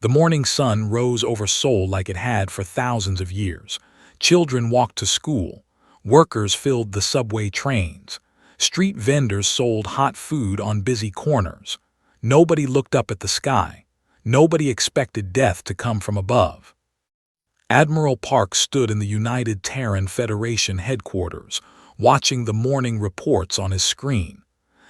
The morning sun rose over Seoul like it had for thousands of years. Children walked to school. Workers filled the subway trains. Street vendors sold hot food on busy corners. Nobody looked up at the sky. Nobody expected death to come from above. Admiral Park stood in the United Terran Federation headquarters, watching the morning reports on his screen.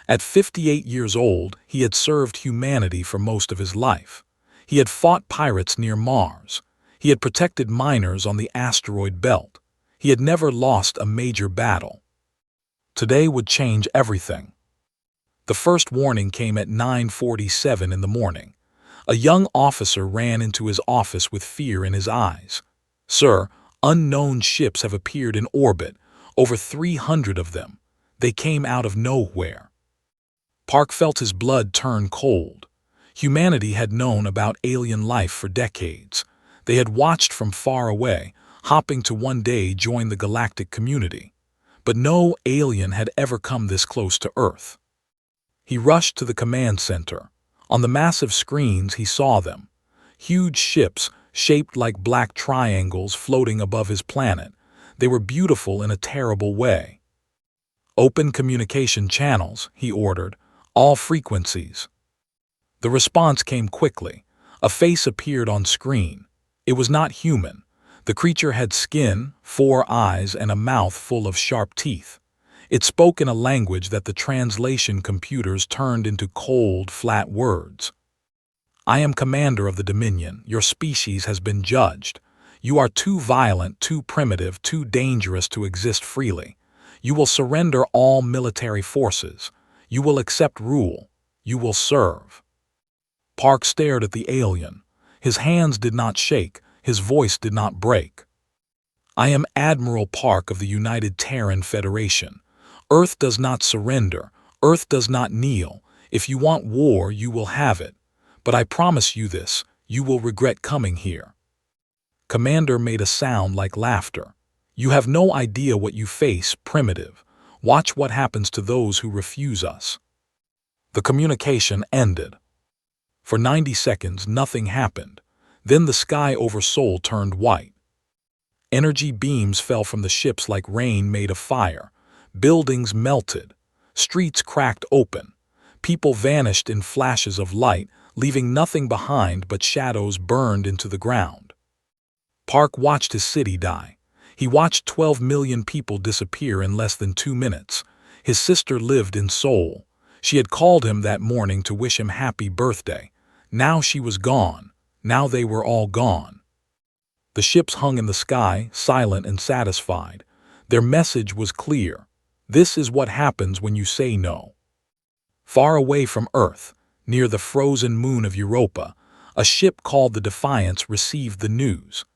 At 58 years old, he had served humanity for most of his life. He had fought pirates near Mars. He had protected miners on the asteroid belt. He had never lost a major battle. Today would change everything. The first warning came at 9:47 in the morning. A young officer ran into his office with fear in his eyes. "Sir, unknown ships have appeared in orbit, over 300 of them. They came out of nowhere." Park felt his blood turn cold. Humanity had known about alien life for decades. They had watched from far away, hoping to one day join the galactic community. But no alien had ever come this close to Earth. He rushed to the command center. On the massive screens he saw them. Huge ships, shaped like black triangles floating above his planet. They were beautiful in a terrible way. "Open communication channels," he ordered. "All frequencies." The response came quickly. A face appeared on screen. It was not human. The creature had skin, 4 eyes, and a mouth full of sharp teeth. It spoke in a language that the translation computers turned into cold, flat words. "I am commander of the Dominion. Your species has been judged. You are too violent, too primitive, too dangerous to exist freely. You will surrender all military forces. You will accept rule. You will serve." Park stared at the alien. His hands did not shake. His voice did not break. "I am Admiral Park of the United Terran Federation. Earth does not surrender. Earth does not kneel. If you want war, you will have it. But I promise you this, you will regret coming here." Commander made a sound like laughter. "You have no idea what you face, primitive. Watch what happens to those who refuse us." The communication ended. For 90 seconds, nothing happened. Then the sky over Seoul turned white. Energy beams fell from the ships like rain made of fire. Buildings melted. Streets cracked open. People vanished in flashes of light, leaving nothing behind but shadows burned into the ground. Park watched his city die. He watched 12 million people disappear in less than 2 minutes. His sister lived in Seoul. She had called him that morning to wish him happy birthday. Now she was gone. Now they were all gone. The ships hung in the sky, silent and satisfied. Their message was clear. This is what happens when you say no. Far away from Earth, near the frozen moon of Europa, a ship called the Defiance received the news.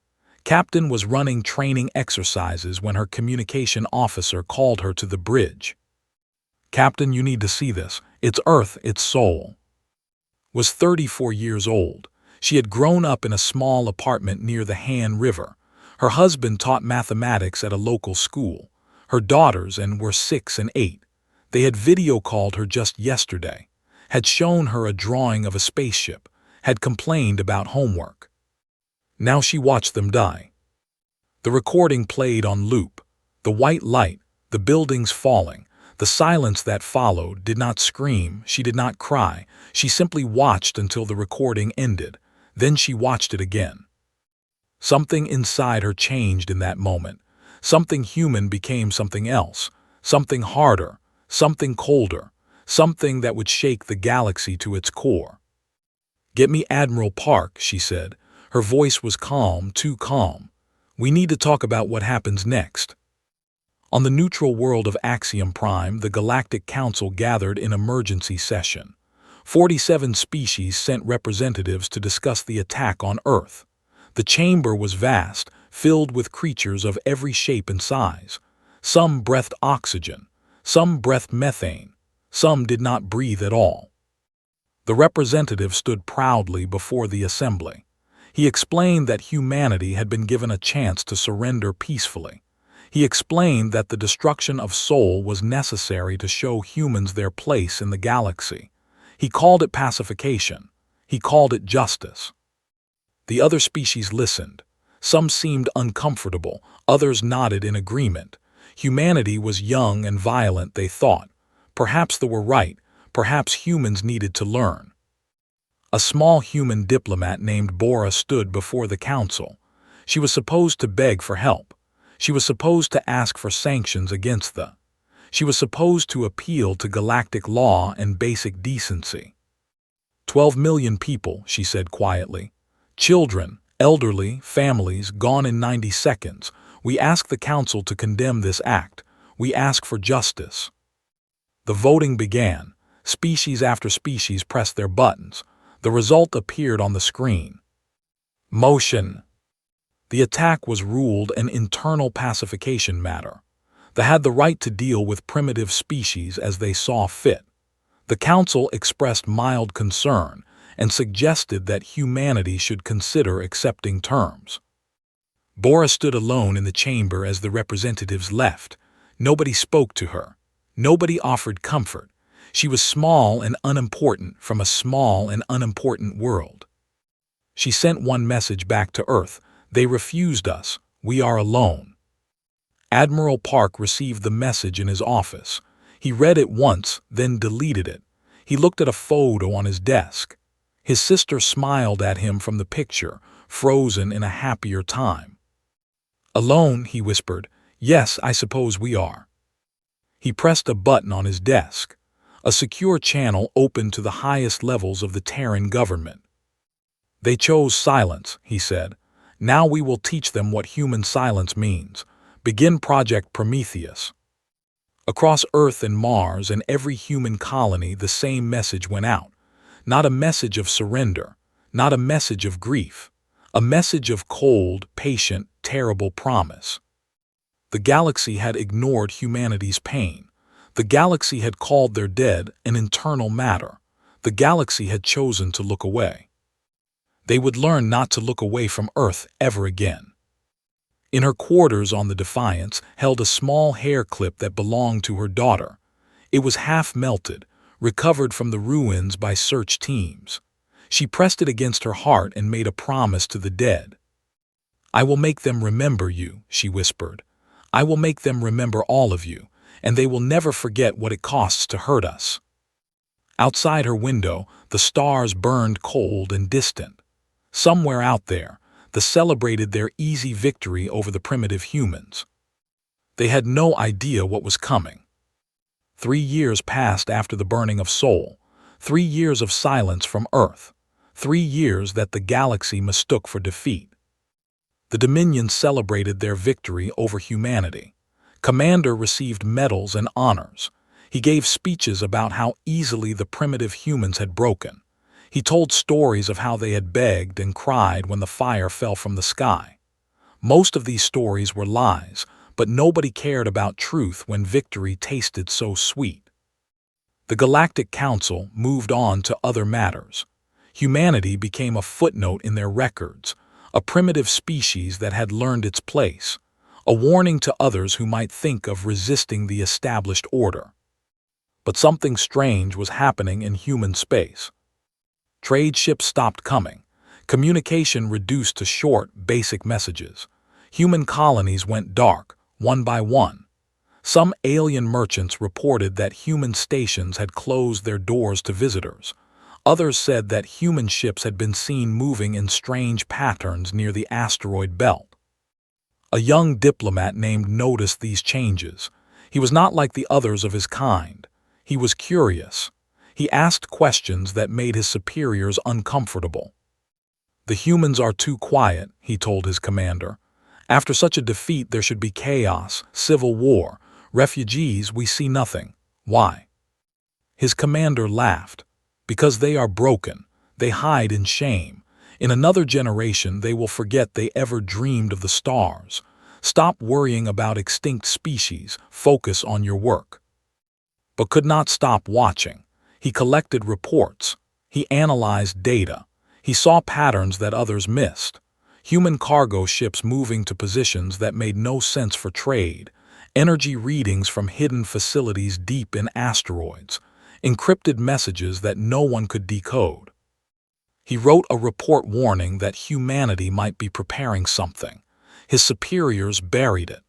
Captain was running training exercises when her communication officer called her to the bridge. "Captain, you need to see this. It's Earth, it's Seoul." Was 34 years old. She had grown up in a small apartment near the Han River. Her husband taught mathematics at a local school. Her daughters were 6 and 8. They had video called her just yesterday, had shown her a drawing of a spaceship, had complained about homework. Now she watched them die. The recording played on loop. The white light, the buildings falling, the silence that followed. Did not scream, she did not cry. She simply watched until the recording ended. Then she watched it again. Something inside her changed in that moment. Something human became something else, something harder, something colder, something that would shake the galaxy to its core. "Get me Admiral Park," she said. Her voice was calm, too calm. "We need to talk about what happens next." On the neutral world of Axiom Prime, the Galactic Council gathered in emergency session. 47 species sent representatives to discuss the attack on Earth. The chamber was vast, filled with creatures of every shape and size. Some breathed oxygen, some breathed methane, some did not breathe at all. The representative stood proudly before the assembly. He explained that humanity had been given a chance to surrender peacefully. He explained that the destruction of Seoul was necessary to show humans their place in the galaxy. He called it pacification. He called it justice. The other species listened. Some seemed uncomfortable, others nodded in agreement. Humanity was young and violent, they thought. Perhaps they were right, perhaps humans needed to learn. A small human diplomat named Bora stood before the council. She was supposed to beg for help. She was supposed to ask for sanctions against the. She was supposed to appeal to galactic law and basic decency. 12 million people, she said quietly. Children, elderly, families, gone in 90 seconds. We ask the council to condemn this act. We ask for justice. The voting began. Species after species pressed their buttons. The result appeared on the screen. Motion. The attack was ruled an internal pacification matter. They had the right to deal with primitive species as they saw fit. The council expressed mild concern and suggested that humanity should consider accepting terms. Bora stood alone in the chamber as the representatives left. Nobody spoke to her. Nobody offered comfort. She was small and unimportant from a small and unimportant world. She sent one message back to Earth. They refused us. We are alone. Admiral Park received the message in his office. He read it once, then deleted it. He looked at a photo on his desk. His sister smiled at him from the picture, frozen in a happier time. Alone, he whispered. Yes, I suppose we are. He pressed a button on his desk. A secure channel opened to the highest levels of the Terran government. They chose silence, he said. Now we will teach them what human silence means. Begin Project Prometheus. Across Earth and Mars and every human colony, the same message went out. Not a message of surrender, not a message of grief, a message of cold, patient, terrible promise. The galaxy had ignored humanity's pain. The galaxy had called their dead an internal matter. The galaxy had chosen to look away. They would learn not to look away from Earth ever again. In her quarters on the Defiance held a small hair clip that belonged to her daughter. It was half melted, recovered from the ruins by search teams. She pressed it against her heart and made a promise to the dead. I will make them remember you, she whispered. I will make them remember all of you, and they will never forget what it costs to hurt us. Outside her window, the stars burned cold and distant. Somewhere out there, they celebrated their easy victory over the primitive humans. They had no idea what was coming. 3 years passed after the burning of Sol, 3 years of silence from Earth, 3 years that the galaxy mistook for defeat. The Dominion celebrated their victory over humanity. Commander received medals and honors. He gave speeches about how easily the primitive humans had broken. He told stories of how they had begged and cried when the fire fell from the sky. Most of these stories were lies, but nobody cared about truth when victory tasted so sweet. The Galactic Council moved on to other matters. Humanity became a footnote in their records, a primitive species that had learned its place, a warning to others who might think of resisting the established order. But something strange was happening in human space. Trade ships stopped coming. Communication reduced to short, basic messages. Human colonies went dark, one by one. Some alien merchants reported that human stations had closed their doors to visitors. Others said that human ships had been seen moving in strange patterns near the asteroid belt. A young diplomat named noticed these changes. He was not like the others of his kind. He was curious. He asked questions that made his superiors uncomfortable. The humans are too quiet, he told his commander. After such a defeat there should be chaos, civil war, refugees. We see nothing. Why? His commander laughed. Because they are broken. They hide in shame. In another generation they will forget they ever dreamed of the stars. Stop worrying about extinct species. Focus on your work. But could not stop watching. He collected reports. He analyzed data. He saw patterns that others missed. Human cargo ships moving to positions that made no sense for trade. Energy readings from hidden facilities deep in asteroids. Encrypted messages that no one could decode. He wrote a report warning that humanity might be preparing something. His superiors buried it.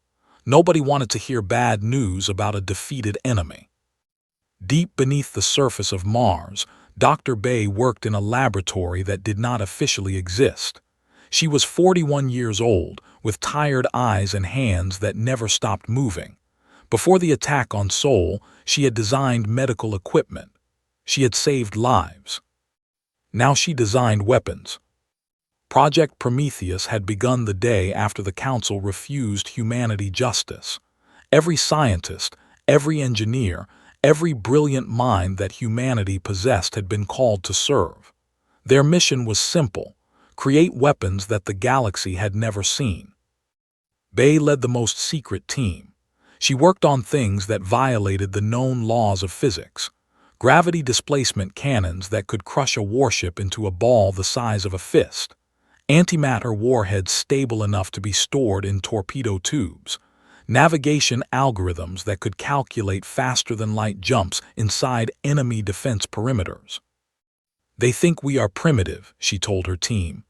Nobody wanted to hear bad news about a defeated enemy. Deep beneath the surface of Mars, Dr. Bay worked in a laboratory that did not officially exist. She was 41 years old, with tired eyes and hands that never stopped moving. Before the attack on Sol, she had designed medical equipment. She had saved lives. Now she designed weapons. Project Prometheus had begun the day after the Council refused humanity justice. Every scientist, every engineer, every brilliant mind that humanity possessed had been called to serve. Their mission was simple: create weapons that the galaxy had never seen. Bay led the most secret team. She worked on things that violated the known laws of physics. Gravity displacement cannons that could crush a warship into a ball the size of a fist. Antimatter warheads stable enough to be stored in torpedo tubes. Navigation algorithms that could calculate faster-than-light jumps inside enemy defense perimeters. "They think we are primitive," she told her team.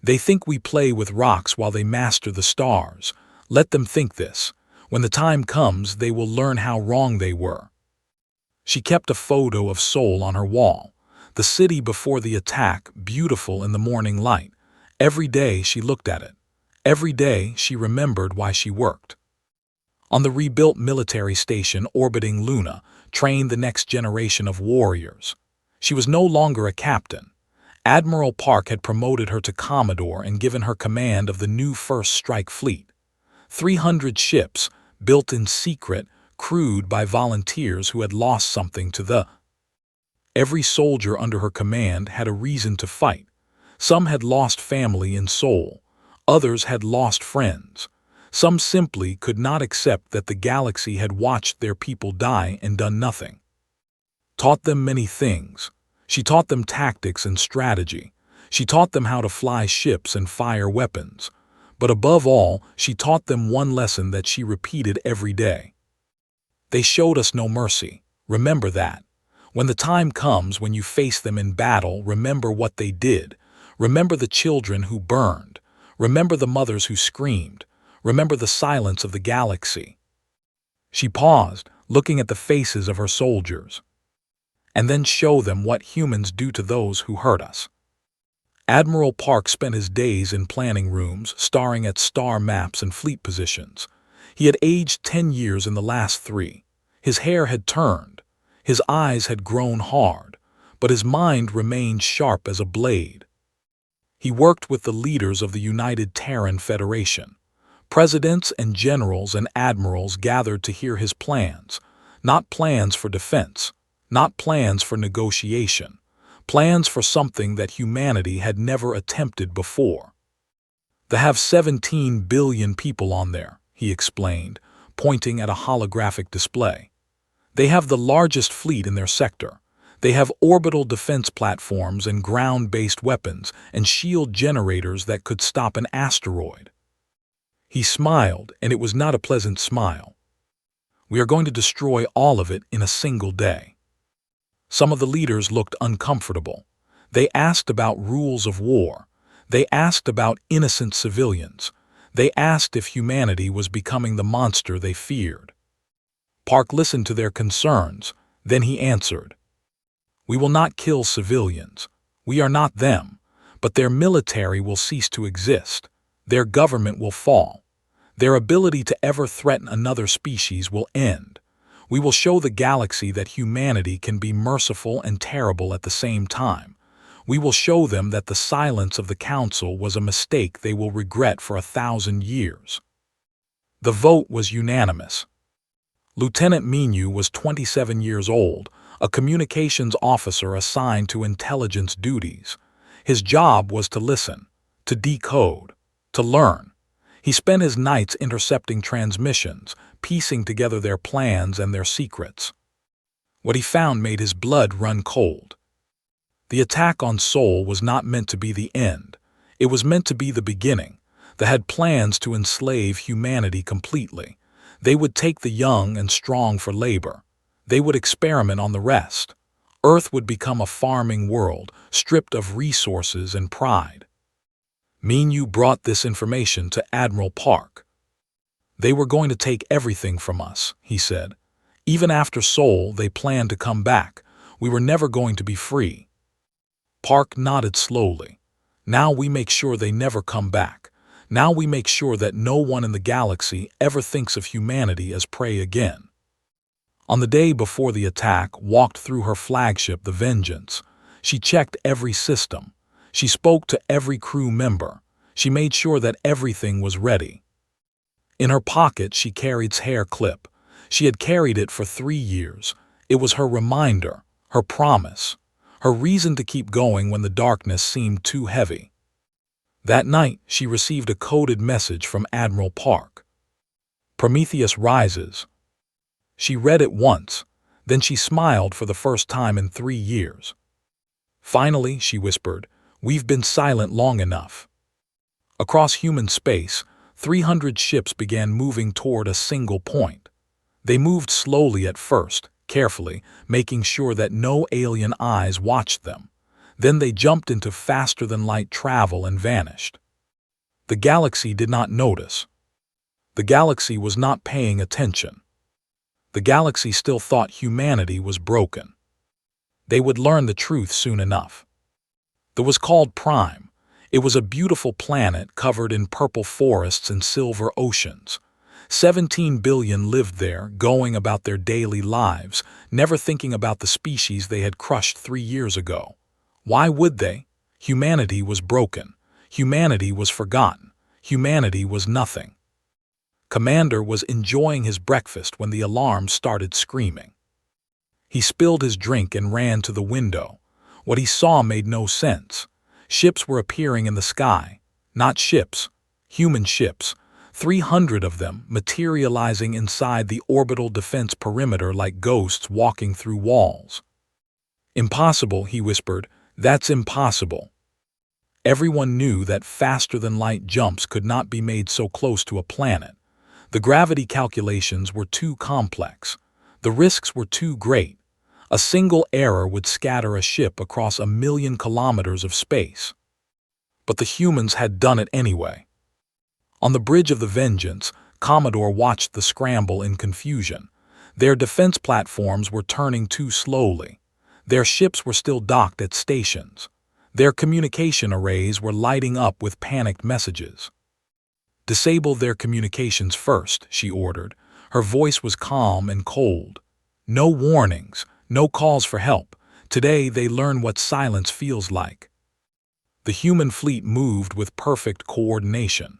"They think we play with rocks while they master the stars. Let them think this. When the time comes, they will learn how wrong they were." She kept a photo of Sol on her wall. The city before the attack, beautiful in the morning light. Every day she looked at it. Every day she remembered why she worked. On the rebuilt military station orbiting Luna, trained the next generation of warriors. She was no longer a captain. Admiral Park had promoted her to Commodore and given her command of the new First Strike Fleet. 300 ships, built in secret, crewed by volunteers who had lost something to the. Every soldier under her command had a reason to fight. Some had lost family and soul. Others had lost friends. Some simply could not accept that the galaxy had watched their people die and done nothing. Taught them many things. She taught them tactics and strategy. She taught them how to fly ships and fire weapons. But above all, she taught them one lesson that she repeated every day. They showed us no mercy. Remember that. When the time comes when you face them in battle, remember what they did. Remember the children who burned. Remember the mothers who screamed. Remember the silence of the galaxy. She paused, looking at the faces of her soldiers. And then show them what humans do to those who hurt us. Admiral Park spent his days in planning rooms, staring at star maps and fleet positions. He had aged 10 years in the last 3. His hair had turned. His eyes had grown hard, but his mind remained sharp as a blade. He worked with the leaders of the United Terran Federation. Presidents and generals and admirals gathered to hear his plans, not plans for defense, not plans for negotiation, plans for something that humanity had never attempted before. "They have 17 billion people on there," he explained, pointing at a holographic display. "They have the largest fleet in their sector. They have orbital defense platforms and ground-based weapons and shield generators that could stop an asteroid." He smiled, and it was not a pleasant smile. "We are going to destroy all of it in a single day." Some of the leaders looked uncomfortable. They asked about rules of war. They asked about innocent civilians. They asked if humanity was becoming the monster they feared. Park listened to their concerns. Then he answered, "We will not kill civilians. We are not them. But their military will cease to exist. Their government will fall. Their ability to ever threaten another species will end. We will show the galaxy that humanity can be merciful and terrible at the same time. We will show them that the silence of the Council was a mistake they will regret for 1,000 years." The vote was unanimous. Lieutenant Minu was 27 years old, a communications officer assigned to intelligence duties. His job was to listen, to decode, to learn. He spent his nights intercepting transmissions, piecing together their plans and their secrets. What he found made his blood run cold. The attack on Sol was not meant to be the end. It was meant to be the beginning. They had plans to enslave humanity completely. They would take the young and strong for labor. They would experiment on the rest. Earth would become a farming world, stripped of resources and pride. You brought this information to Admiral Park. They were going to take everything from us, he said. Even after Seoul, they planned to come back. We were never going to be free. Park nodded slowly. Now we make sure they never come back. Now we make sure that no one in the galaxy ever thinks of humanity as prey again. On the day before the attack, walked through her flagship, the Vengeance. She checked every system. She spoke to every crew member. She made sure that everything was ready. In her pocket, she carried a hair clip. She had carried it for 3 years. It was her reminder, her promise, her reason to keep going when the darkness seemed too heavy. That night, she received a coded message from Admiral Park. Prometheus rises. She read it once, then she smiled for the first time in 3 years. Finally, she whispered, "We've been silent long enough." Across human space, 300 ships began moving toward a single point. They moved slowly at first, carefully, making sure that no alien eyes watched them. Then they jumped into faster-than-light travel and vanished. The galaxy did not notice. The galaxy was not paying attention. The galaxy still thought humanity was broken. They would learn the truth soon enough. It was called Prime. It was a beautiful planet covered in purple forests and silver oceans. 17 billion lived there, going about their daily lives, never thinking about the species they had crushed 3 years ago. Why would they? Humanity was broken. Humanity was forgotten. Humanity was nothing. Commander was enjoying his breakfast when the alarm started screaming. He spilled his drink and ran to the window. What he saw made no sense. Ships were appearing in the sky. Not ships. Human ships. 300 of them, materializing inside the orbital defense perimeter like ghosts walking through walls. "Impossible," he whispered. "That's impossible." Everyone knew that faster-than-light jumps could not be made so close to a planet. The gravity calculations were too complex. The risks were too great. A single error would scatter a ship across 1,000,000 kilometers of space. But the humans had done it anyway. On the bridge of the Vengeance, Commodore watched the scramble in confusion. Their defense platforms were turning too slowly. Their ships were still docked at stations. Their communication arrays were lighting up with panicked messages. "Disable their communications first," she ordered. Her voice was calm and cold. "No warnings, no calls for help. Today they learn what silence feels like." The human fleet moved with perfect coordination.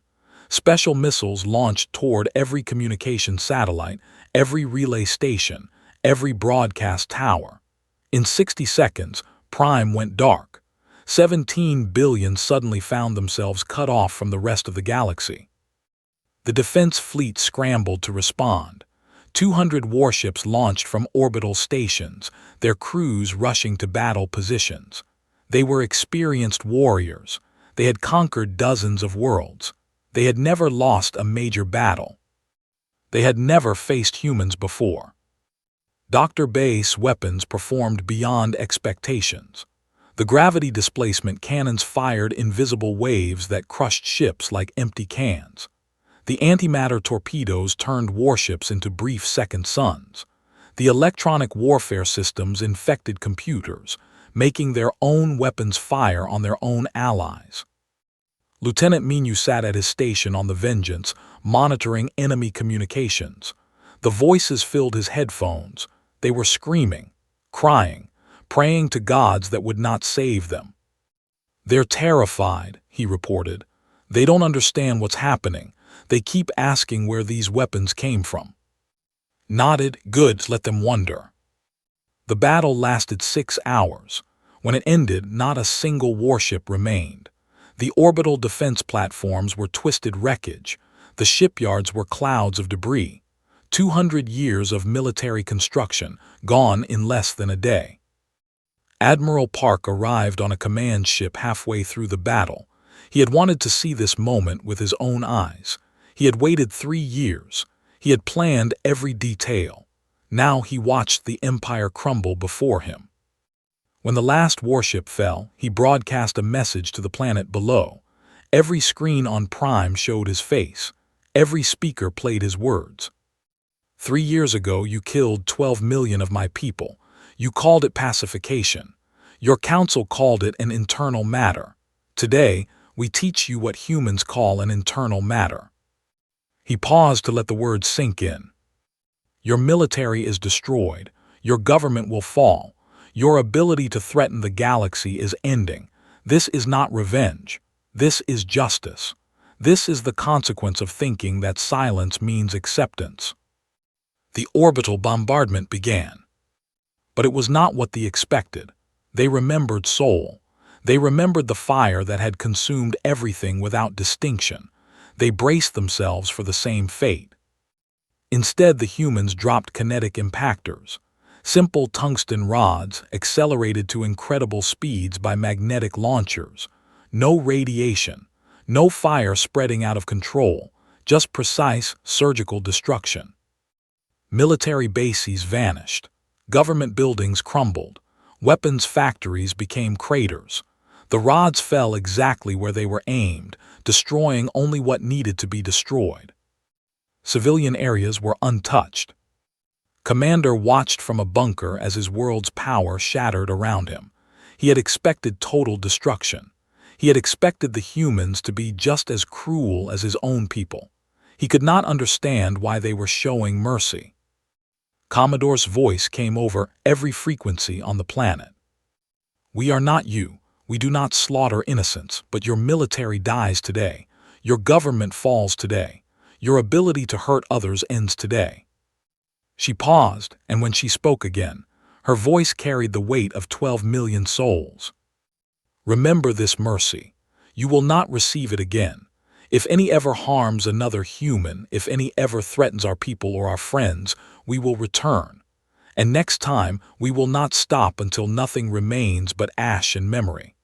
Special missiles launched toward every communication satellite, every relay station, every broadcast tower. In 60 seconds, Prime went dark. 17 billion suddenly found themselves cut off from the rest of the galaxy. The defense fleet scrambled to respond. 200 warships launched from orbital stations, their crews rushing to battle positions. They were experienced warriors. They had conquered dozens of worlds. They had never lost a major battle. They had never faced humans before. Dr. Base's weapons performed beyond expectations. The gravity displacement cannons fired invisible waves that crushed ships like empty cans. The antimatter torpedoes turned warships into brief second suns. The electronic warfare systems infected computers, making their own weapons fire on their own allies. Lieutenant Minu sat at his station on the Vengeance, monitoring enemy communications. The voices filled his headphones. They were screaming, crying, praying to gods that would not save them. "They're terrified," he reported. "They don't understand what's happening. They keep asking where these weapons came from." Nodded. "Good, let them wonder." The battle lasted 6 hours. When it ended, not a single warship remained. The orbital defense platforms were twisted wreckage. The shipyards were clouds of debris. 200 years of military construction, gone in less than a day. Admiral Park arrived on a command ship halfway through the battle. He had wanted to see this moment with his own eyes. He had waited 3 years. He had planned every detail. Now he watched the empire crumble before him. When the last warship fell, he broadcast a message to the planet below. Every screen on Prime showed his face. Every speaker played his words. 3 years ago, you killed 12 million of my people. You called it pacification. Your council called it an internal matter. Today, we teach you what humans call an internal matter. He paused to let the words sink in. Your military is destroyed. Your government will fall. Your ability to threaten the galaxy is ending. This is not revenge. This is justice. This is the consequence of thinking that silence means acceptance. The orbital bombardment began. But it was not what they expected. They remembered Sol. They remembered the fire that had consumed everything without distinction. They braced themselves for the same fate. Instead, the humans dropped kinetic impactors, simple tungsten rods accelerated to incredible speeds by magnetic launchers. No radiation, no fire spreading out of control, just precise surgical destruction. Military bases vanished. Government buildings crumbled. Weapons factories became craters. The rods fell exactly where they were aimed, destroying only what needed to be destroyed. Civilian areas were untouched. Commander watched from a bunker as his world's power shattered around him. He had expected total destruction. He had expected the humans to be just as cruel as his own people. He could not understand why they were showing mercy. Commodore's voice came over every frequency on the planet. We are not you. We do not slaughter innocents, but your military dies today. Your government falls today. Your ability to hurt others ends today. She paused, and when she spoke again, her voice carried the weight of 12 million souls. Remember this mercy. You will not receive it again. If any ever harms another human, if any ever threatens our people or our friends, we will return. And next time, we will not stop until nothing remains but ash and memory.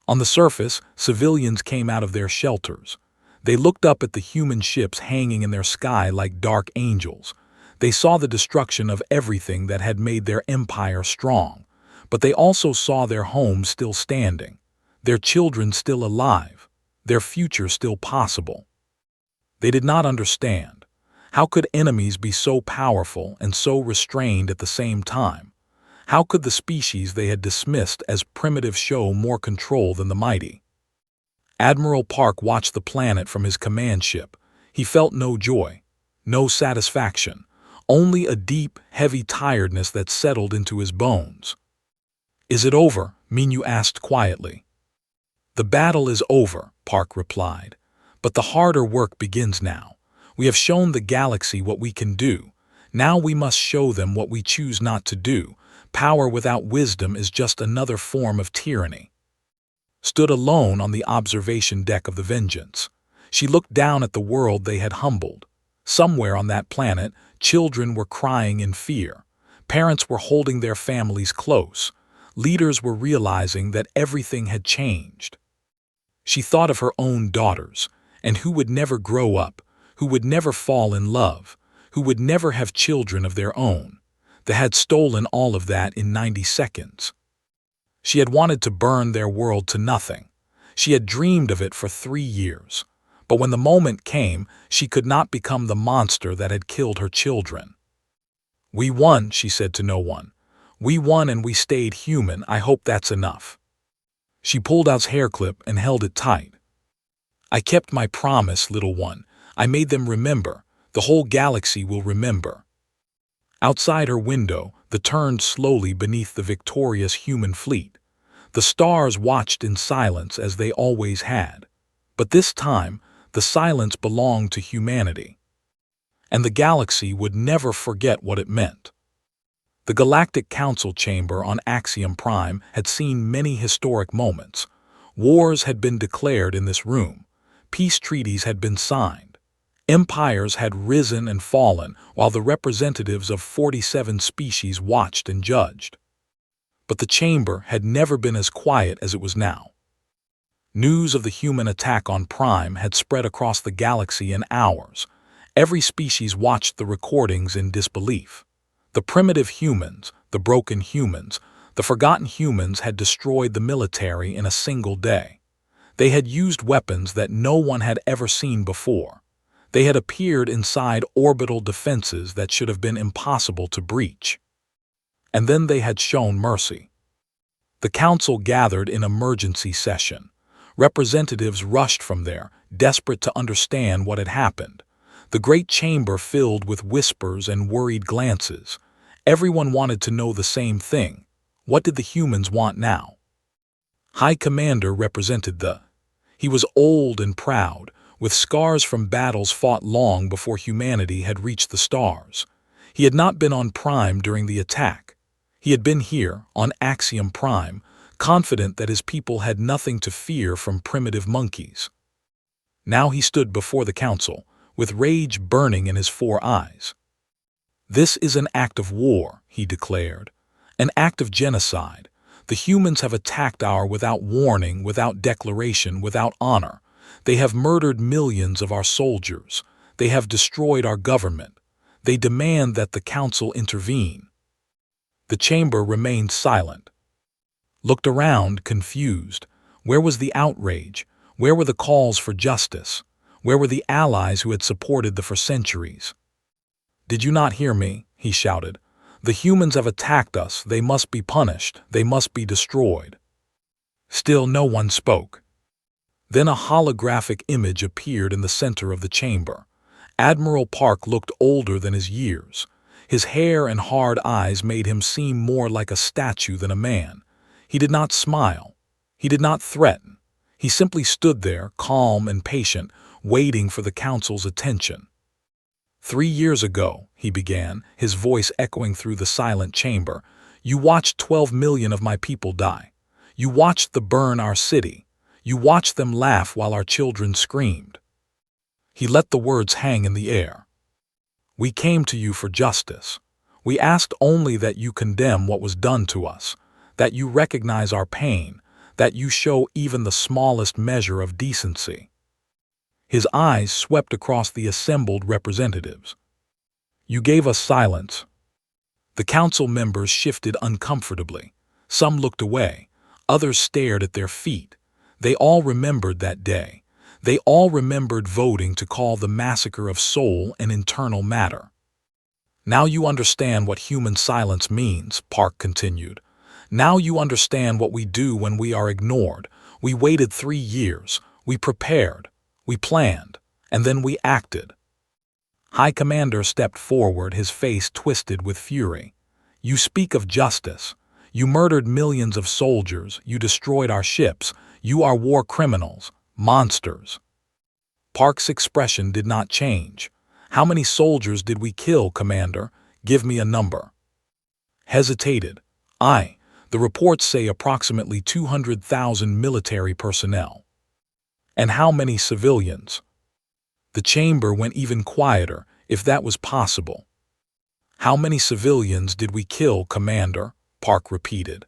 On the surface, civilians came out of their shelters. They looked up at the human ships hanging in their sky like dark angels. They saw the destruction of everything that had made their empire strong. But they also saw their homes still standing, their children still alive, their future still possible. They did not understand. How could enemies be so powerful and so restrained at the same time? How could the species they had dismissed as primitive show more control than the mighty? Admiral Park watched the planet from his command ship. He felt no joy, no satisfaction, only a deep, heavy tiredness that settled into his bones. Is it over? Minyu asked quietly. The battle is over, Park replied. But the harder work begins now. We have shown the galaxy what we can do. Now we must show them what we choose not to do. Power without wisdom is just another form of tyranny. Stood alone on the observation deck of the Vengeance. She looked down at the world they had humbled. Somewhere on that planet, children were crying in fear. Parents were holding their families close. Leaders were realizing that everything had changed. She thought of her own daughters, and who would never grow up, who would never fall in love, who would never have children of their own. They had stolen all of that in 90 seconds. She had wanted to burn their world to nothing. She had dreamed of it for 3 years. But when the moment came, she could not become the monster that had killed her children. We won, she said to no one. We won and we stayed human. I hope that's enough. She pulled out his hair clip and held it tight. I kept my promise, little one. I made them remember. The whole galaxy will remember. Outside her window, the turned slowly beneath the victorious human fleet. The stars watched in silence as they always had. But this time, the silence belonged to humanity. And the galaxy would never forget what it meant. The Galactic Council chamber on Axiom Prime had seen many historic moments. Wars had been declared in this room. Peace treaties had been signed. Empires had risen and fallen while the representatives of 47 species watched and judged. But the chamber had never been as quiet as it was now. News of the human attack on Prime had spread across the galaxy in hours. Every species watched the recordings in disbelief. The primitive humans, the broken humans, The forgotten humans had destroyed the military in a single day. They had used weapons that no one had ever seen before. They had appeared inside orbital defenses that should have been impossible to breach. And then they had shown mercy. The council gathered in emergency session. Representatives rushed from there, desperate to understand what had happened. The great chamber filled with whispers and worried glances. Everyone wanted to know the same thing. What did the humans want now? High Commander represented He was old and proud, with scars from battles fought long before humanity had reached the stars. He had not been on Prime during the attack. He had been here, on Axiom Prime, confident that his people had nothing to fear from primitive monkeys. Now he stood before the council, with rage burning in his 4 eyes. "This is an act of war," he declared. "An act of genocide. The humans have attacked without warning, without declaration, without honor. They have murdered millions of our soldiers. They have destroyed our government. They demand that the council intervene." The chamber remained silent. Looked around, confused. Where was the outrage? Where were the calls for justice? Where were the allies who had supported them for centuries? "Did you not hear me?" he shouted. "The humans have attacked us. They must be punished. They must be destroyed." Still no one spoke. Then a holographic image appeared in the center of the chamber. Admiral Park looked older than his years. His hair and hard eyes made him seem more like a statue than a man. He did not smile. He did not threaten. He simply stood there, calm and patient, waiting for the council's attention. "3 years ago," he began, his voice echoing through the silent chamber, "you watched 12 million of my people die. You watched them burn our city. You watched them laugh while our children screamed." He let the words hang in the air. "We came to you for justice. We asked only that you condemn what was done to us, that you recognize our pain, that you show even the smallest measure of decency." His eyes swept across the assembled representatives. "You gave us silence." The council members shifted uncomfortably. Some looked away. Others stared at their feet. They all remembered that day. They all remembered voting to call the massacre of soul an internal matter. "Now you understand what human silence means," Park continued. "Now you understand what we do when we are ignored. We waited 3 years. We prepared. We planned. And then we acted." High Commander stepped forward, his face twisted with fury. "You speak of justice. You murdered millions of soldiers. You destroyed our ships. You are war criminals. Monsters." Park's expression did not change. "How many soldiers did we kill, Commander? Give me a number." Hesitated. The reports say approximately 200,000 military personnel." "And how many civilians?" The chamber went even quieter, if that was possible. "How many civilians did we kill, Commander?" Park repeated.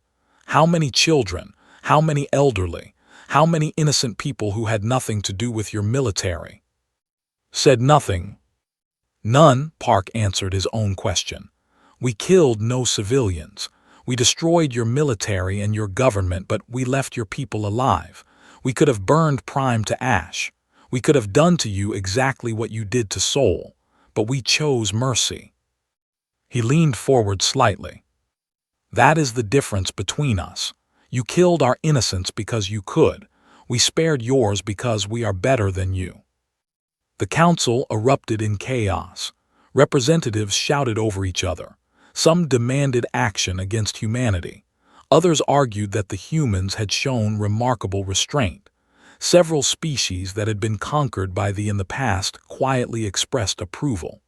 "How many children? How many elderly? How many innocent people who had nothing to do with your military?" "Said nothing." "None," Park answered his own question. "We killed no civilians. We destroyed your military and your government, but we left your people alive. We could have burned Prime to ash. We could have done to you exactly what you did to Soul, but we chose mercy." He leaned forward slightly. "That is the difference between us. You killed our innocents because you could. We spared yours because we are better than you." The council erupted in chaos. Representatives shouted over each other. Some demanded action against humanity. Others argued that the humans had shown remarkable restraint. Several species that had been conquered by in the past quietly expressed approval.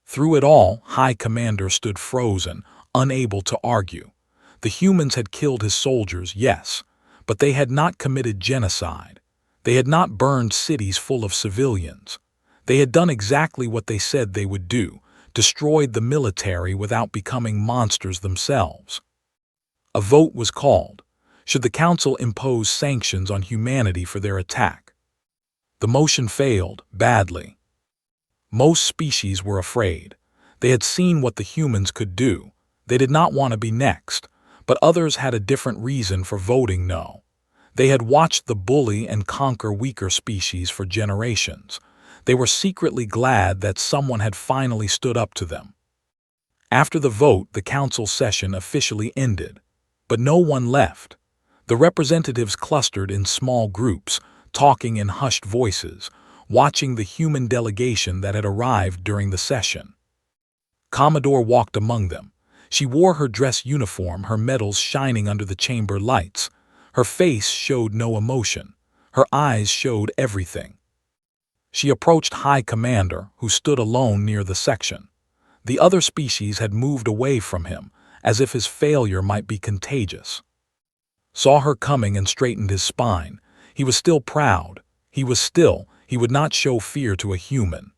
Through it all, High Commander stood frozen, unable to argue. The humans had killed his soldiers, yes, but they had not committed genocide. They had not burned cities full of civilians. They had done exactly what they said they would do, destroyed the military without becoming monsters themselves. A vote was called. Should the council impose sanctions on humanity for their attack? The motion failed, badly. Most species were afraid. They had seen what the humans could do. They did not want to be next. but others had a different reason for voting no. They had watched the bully and conquer weaker species for generations. They were secretly glad that someone had finally stood up to them. After the vote, the council session officially ended, but no one left. The representatives clustered in small groups, talking in hushed voices, watching the human delegation that had arrived during the session. Commodore walked among them. She wore her dress uniform, her medals shining under the chamber lights. Her face showed no emotion. Her eyes showed everything. She approached High Commander, who stood alone near the section. The other species had moved away from him, as if his failure might be contagious. Saw her coming and straightened his spine. He was still proud. He would not show fear to a human.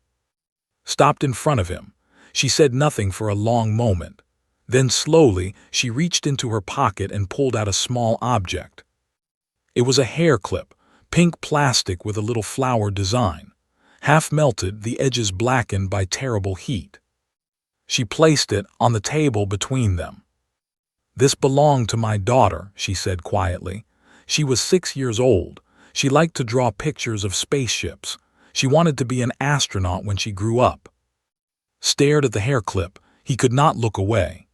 Stopped in front of him. She said nothing for a long moment. Then slowly, she reached into her pocket and pulled out a small object. It was a hair clip, pink plastic with a little flower design. Half melted, the edges blackened by terrible heat. She placed it on the table between them. "This belonged to my daughter," she said quietly. "She was 6 years old. She liked to draw pictures of spaceships. She wanted to be an astronaut when she grew up." Stared at the hair clip. He could not look away.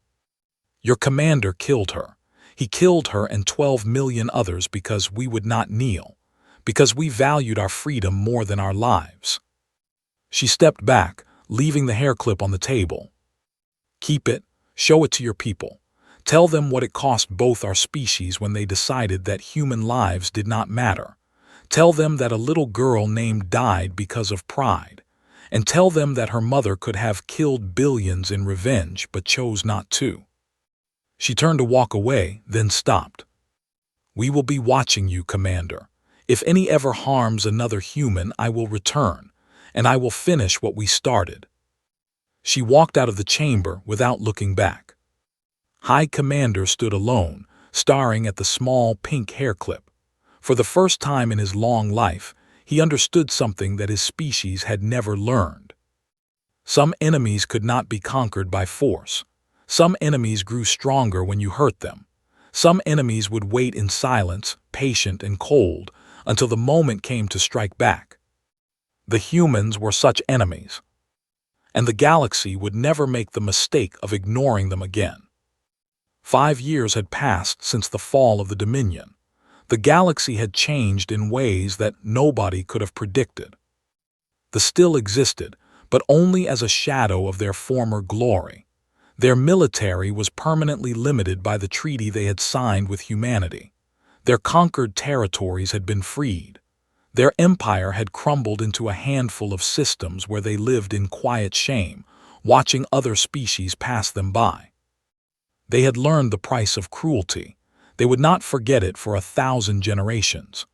"Your commander killed her. He killed her and 12 million others because we would not kneel, because we valued our freedom more than our lives." She stepped back, leaving the hair clip on the table. "Keep it. Show it to your people. Tell them what it cost both our species when they decided that human lives did not matter. Tell them that a little girl named died because of pride. And tell them that her mother could have killed billions in revenge but chose not to." She turned to walk away, then stopped. "We will be watching you, Commander. If any ever harms another human, I will return, and I will finish what we started." She walked out of the chamber without looking back. High Commander stood alone, staring at the small pink hair clip. For the first time in his long life, he understood something that his species had never learned. Some enemies could not be conquered by force. Some enemies grew stronger when you hurt them. Some enemies would wait in silence, patient and cold, until the moment came to strike back. The humans were such enemies. And the galaxy would never make the mistake of ignoring them again. 5 years had passed since the fall of the Dominion. The galaxy had changed in ways that nobody could have predicted. The still existed, but only as a shadow of their former glory. Their military was permanently limited by the treaty they had signed with humanity. Their conquered territories had been freed. Their empire had crumbled into a handful of systems where they lived in quiet shame, watching other species pass them by. They had learned the price of cruelty. They would not forget it for 1,000 generations.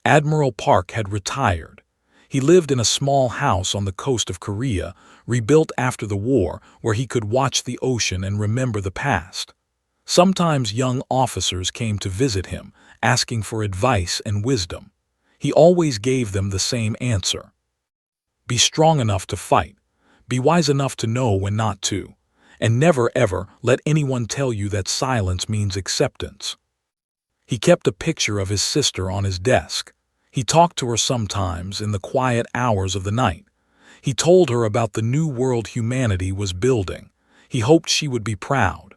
Admiral Park had retired. He lived in a small house on the coast of Korea, rebuilt after the war, where he could watch the ocean and remember the past. Sometimes young officers came to visit him, asking for advice and wisdom. He always gave them the same answer. Be strong enough to fight. Be wise enough to know when not to. And never ever let anyone tell you that silence means acceptance. He kept a picture of his sister on his desk. He talked to her sometimes in the quiet hours of the night. He told her about the new world humanity was building. He hoped she would be proud.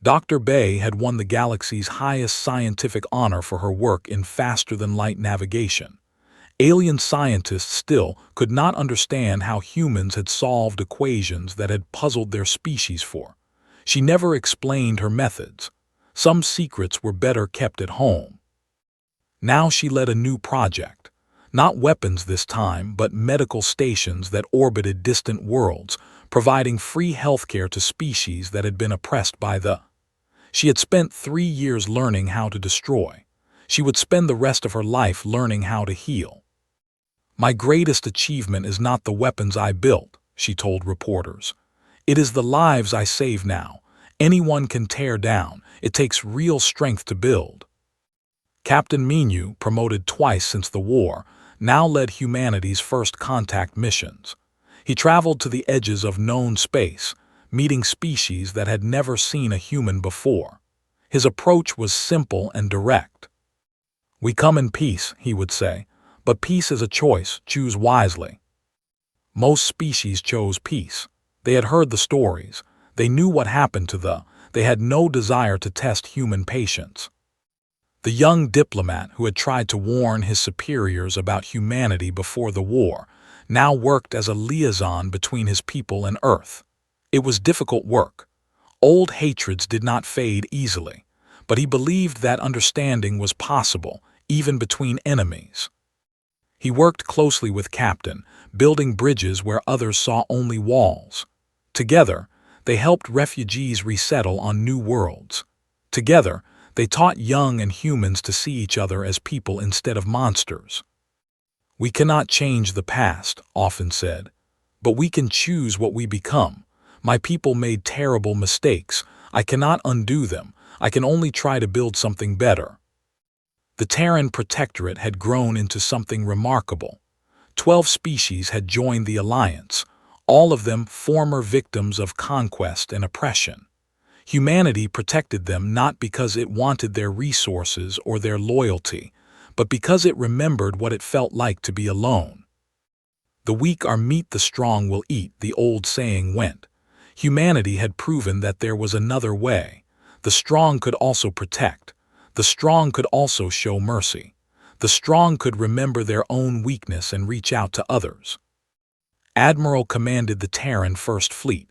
Dr. Bay had won the galaxy's highest scientific honor for her work in faster-than-light navigation. Alien scientists still could not understand how humans had solved equations that had puzzled their species for. She never explained her methods. Some secrets were better kept at home. Now she led a new project. Not weapons this time, but medical stations that orbited distant worlds, providing free healthcare to species that had been oppressed by the. She had spent 3 years learning how to destroy. She would spend the rest of her life learning how to heal. "My greatest achievement is not the weapons I built," she told reporters. "It is the lives I save now. Anyone can tear down. It takes real strength to build." Captain Minu, promoted twice since the war, now led humanity's first contact missions. He traveled to the edges of known space, meeting species that had never seen a human before. His approach was simple and direct. "We come in peace," he would say, "but peace is a choice. Choose wisely." Most species chose peace. They had heard the stories. They knew what happened to they had no desire to test human patience. The young diplomat who had tried to warn his superiors about humanity before the war now worked as a liaison between his people and Earth. It was difficult work. Old hatreds did not fade easily, but he believed that understanding was possible, even between enemies. He worked closely with Captain, building bridges where others saw only walls. Together, they helped refugees resettle on new worlds. Together, they taught young and humans to see each other as people instead of monsters. "We cannot change the past," often said, "but we can choose what we become. My people made terrible mistakes. I cannot undo them. I can only try to build something better." The Terran Protectorate had grown into something remarkable. 12 species had joined the alliance, all of them former victims of conquest and oppression. Humanity protected them not because it wanted their resources or their loyalty, but because it remembered what it felt like to be alone. "The weak are meat the strong will eat," the old saying went. Humanity had proven that there was another way. The strong could also protect. The strong could also show mercy. The strong could remember their own weakness and reach out to others. Admiral commanded the Terran First Fleet.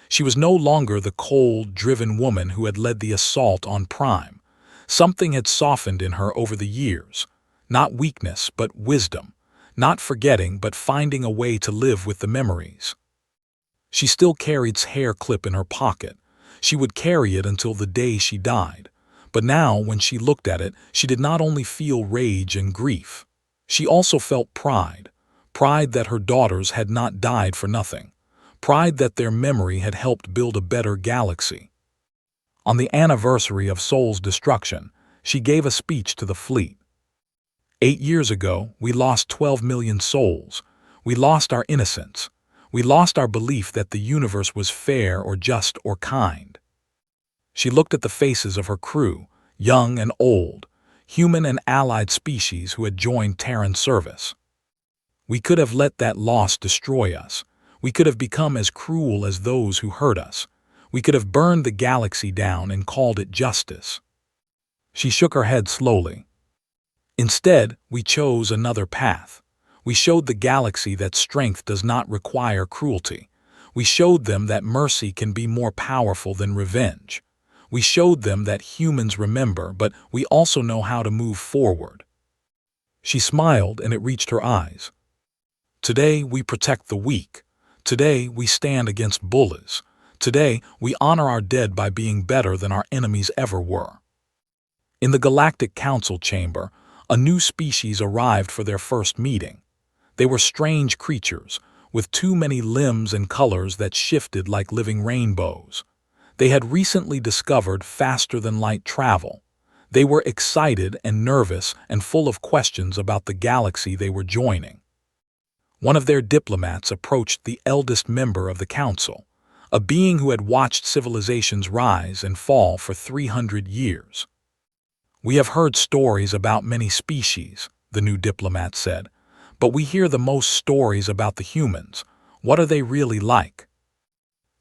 She was no longer the cold, driven woman who had led the assault on Prime. Something had softened in her over the years. Not weakness, but wisdom. Not forgetting, but finding a way to live with the memories. She still carried her hair clip in her pocket. She would carry it until the day she died. But now, when she looked at it, she did not only feel rage and grief. She also felt pride. Pride that her daughters had not died for nothing. Pride that their memory had helped build a better galaxy. On the anniversary of Sol's destruction, she gave a speech to the fleet. 8 years ago, we lost 12 million souls. We lost our innocence. We lost our belief that the universe was fair or just or kind. She looked at the faces of her crew, young and old, human and allied species who had joined Terran service. "We could have let that loss destroy us. We could have become as cruel as those who hurt us. We could have burned the galaxy down and called it justice." She shook her head slowly. "Instead, we chose another path. We showed the galaxy that strength does not require cruelty. We showed them that mercy can be more powerful than revenge. We showed them that humans remember, but we also know how to move forward." She smiled, and it reached her eyes. "Today, we protect the weak. Today, we stand against bullies. Today, we honor our dead by being better than our enemies ever were." In the Galactic Council chamber, a new species arrived for their first meeting. They were strange creatures, with too many limbs and colors that shifted like living rainbows. They had recently discovered faster-than-light travel. They were excited and nervous and full of questions about the galaxy they were joining. One of their diplomats approached the eldest member of the council, a being who had watched civilizations rise and fall for 300 years. "We have heard stories about many species," the new diplomat said, "but we hear the most stories about the humans. What are they really like?"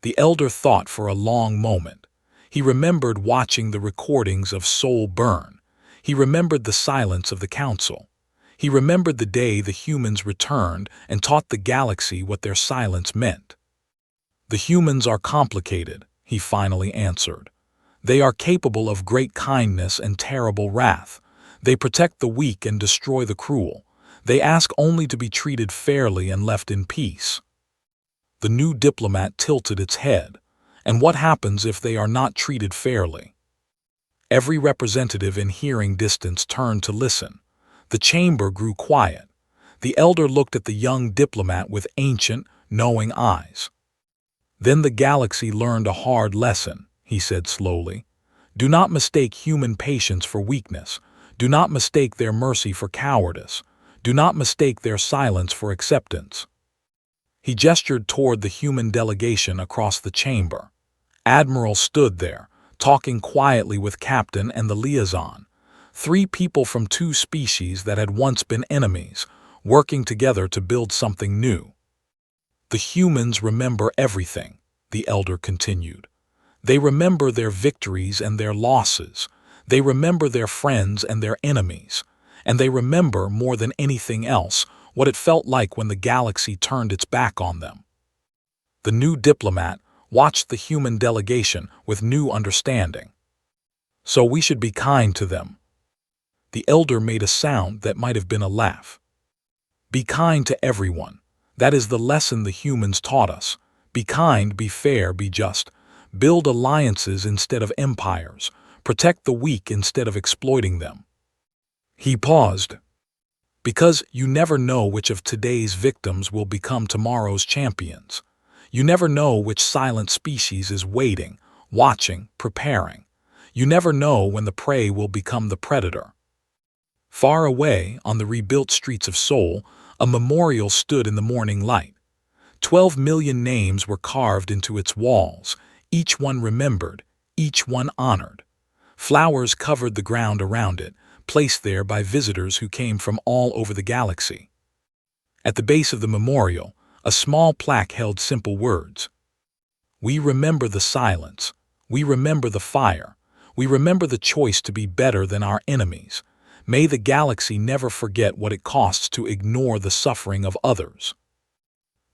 The elder thought for a long moment. He remembered watching the recordings of Sol burn. He remembered the silence of the council. He remembered the day the humans returned and taught the galaxy what their silence meant. "The humans are complicated," he finally answered. "They are capable of great kindness and terrible wrath. They protect the weak and destroy the cruel. They ask only to be treated fairly and left in peace." The new diplomat tilted its head. "And what happens if they are not treated fairly?" Every representative in hearing distance turned to listen. The chamber grew quiet. The elder looked at the young diplomat with ancient, knowing eyes. "Then the galaxy learned a hard lesson," he said slowly. "Do not mistake human patience for weakness. Do not mistake their mercy for cowardice. Do not mistake their silence for acceptance." He gestured toward the human delegation across the chamber. Admiral stood there, talking quietly with Captain and the liaison, three people from two species that had once been enemies, working together to build something new. The humans remember everything, the elder continued. They remember their victories and their losses. They remember their friends and their enemies. And they remember, more than anything else, what it felt like when the galaxy turned its back on them. The new diplomat watched the human delegation with new understanding. So we should be kind to them. The elder made a sound that might have been a laugh. Be kind to everyone. That is the lesson the humans taught us. Be kind, be fair, be just. Build alliances instead of empires. Protect the weak instead of exploiting them. He paused. Because you never know which of today's victims will become tomorrow's champions. You never know which silent species is waiting, watching, preparing. You never know when the prey will become the predator. Far away, on the rebuilt streets of Seoul, a memorial stood in the morning light. 12 million names were carved into its walls, each one remembered, each one honored. Flowers covered the ground around it, placed there by visitors who came from all over the galaxy. At the base of the memorial, a small plaque held simple words. We remember the silence. We remember the fire. We remember the choice to be better than our enemies. May the galaxy never forget what it costs to ignore the suffering of others.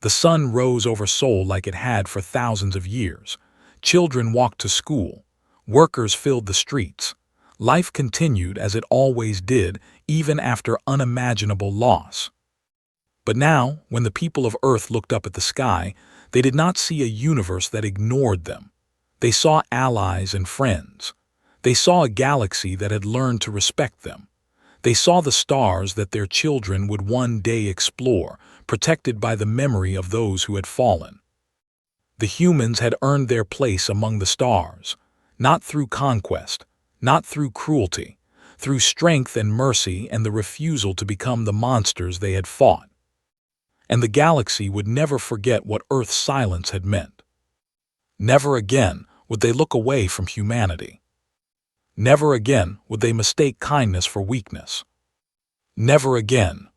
The sun rose over Seoul like it had for thousands of years. Children walked to school. Workers filled the streets. Life continued as it always did, even after unimaginable loss. But now, when the people of Earth looked up at the sky, they did not see a universe that ignored them. They saw allies and friends. They saw a galaxy that had learned to respect them. They saw the stars that their children would one day explore, protected by the memory of those who had fallen. The humans had earned their place among the stars, not through conquest, not through cruelty, through strength and mercy and the refusal to become the monsters they had fought. And the galaxy would never forget what Earth's silence had meant. Never again would they look away from humanity. Never again would they mistake kindness for weakness. Never again